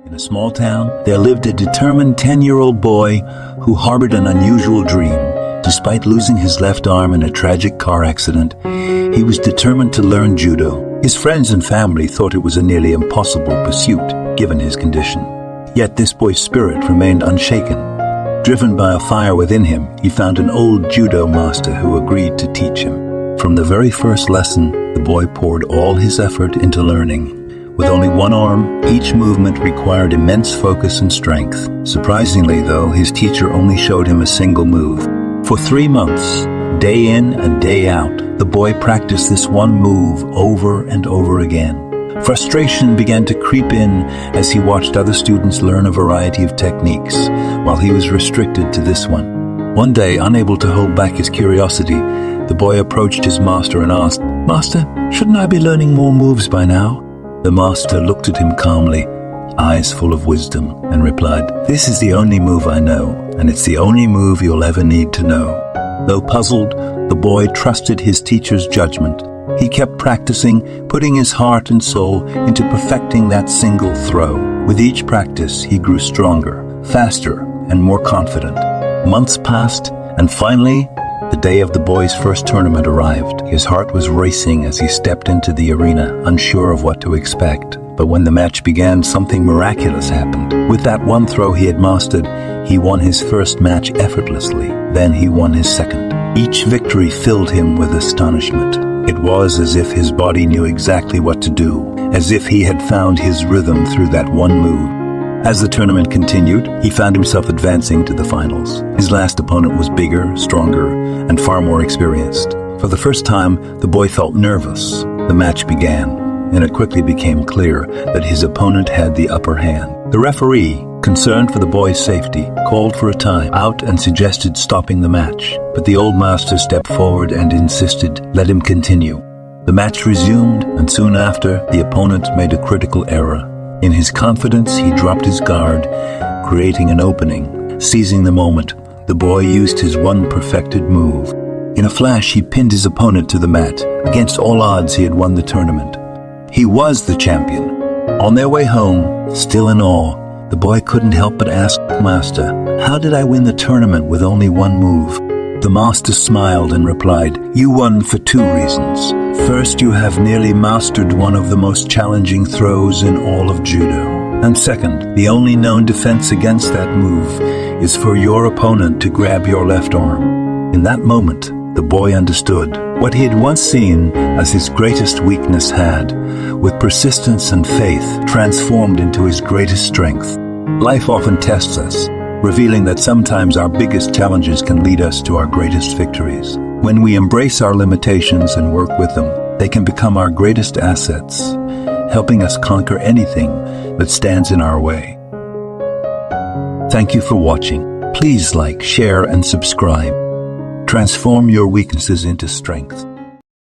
In a small town, there lived a determined 10-year-old boy who harbored an unusual dream. Despite losing his left arm in a tragic car accident, he was determined to learn judo. His friends and family thought it was a nearly impossible pursuit, given his condition. Yet this boy's spirit remained unshaken. Driven by a fire within him, he found an old judo master who agreed to teach him. From the very first lesson, the boy poured all his effort into learning. With only one arm, each movement required immense focus and strength. Surprisingly, though, his teacher only showed him a single move. For 3 months, day in and day out, the boy practiced this one move over and over again. Frustration began to creep in as he watched other students learn a variety of techniques, while he was restricted to this one. One day, unable to hold back his curiosity, the boy approached his master and asked, "Master, shouldn't I be learning more moves by now?" The master looked at him calmly, eyes full of wisdom, and replied, "This is the only move I know, and it's the only move you'll ever need to know." Though puzzled, the boy trusted his teacher's judgment. He kept practicing, putting his heart and soul into perfecting that single throw. With each practice, he grew stronger, faster, and more confident. Months passed, and finally, the day of the boy's first tournament arrived. His heart was racing as he stepped into the arena, unsure of what to expect. But when the match began, something miraculous happened. With that one throw he had mastered, he won his first match effortlessly. Then he won his second. Each victory filled him with astonishment. It was as if his body knew exactly what to do, as if he had found his rhythm through that one move. As the tournament continued, he found himself advancing to the finals. His last opponent was bigger, stronger, and far more experienced. For the first time, the boy felt nervous. The match began, and it quickly became clear that his opponent had the upper hand. The referee, concerned for the boy's safety, called for a time out and suggested stopping the match. But the old master stepped forward and insisted, "Let him continue." The match resumed, and soon after, the opponent made a critical error. In his confidence, he dropped his guard, creating an opening. Seizing the moment, the boy used his one perfected move. In a flash, he pinned his opponent to the mat. Against all odds, he had won the tournament. He was the champion. On their way home, still in awe, the boy couldn't help but ask the master, "How did I win the tournament with only one move?" The master smiled and replied, "You won for 2 reasons. First, you have nearly mastered one of the most challenging throws in all of judo. And second, the only known defense against that move is for your opponent to grab your left arm." In that moment, the boy understood. What he had once seen as his greatest weakness had, with persistence and faith, transformed into his greatest strength. Life often tests us, revealing that sometimes our biggest challenges can lead us to our greatest victories. When we embrace our limitations and work with them, they can become our greatest assets, helping us conquer anything that stands in our way. Thank you for watching. Please like, share, and subscribe. Transform your weaknesses into strength.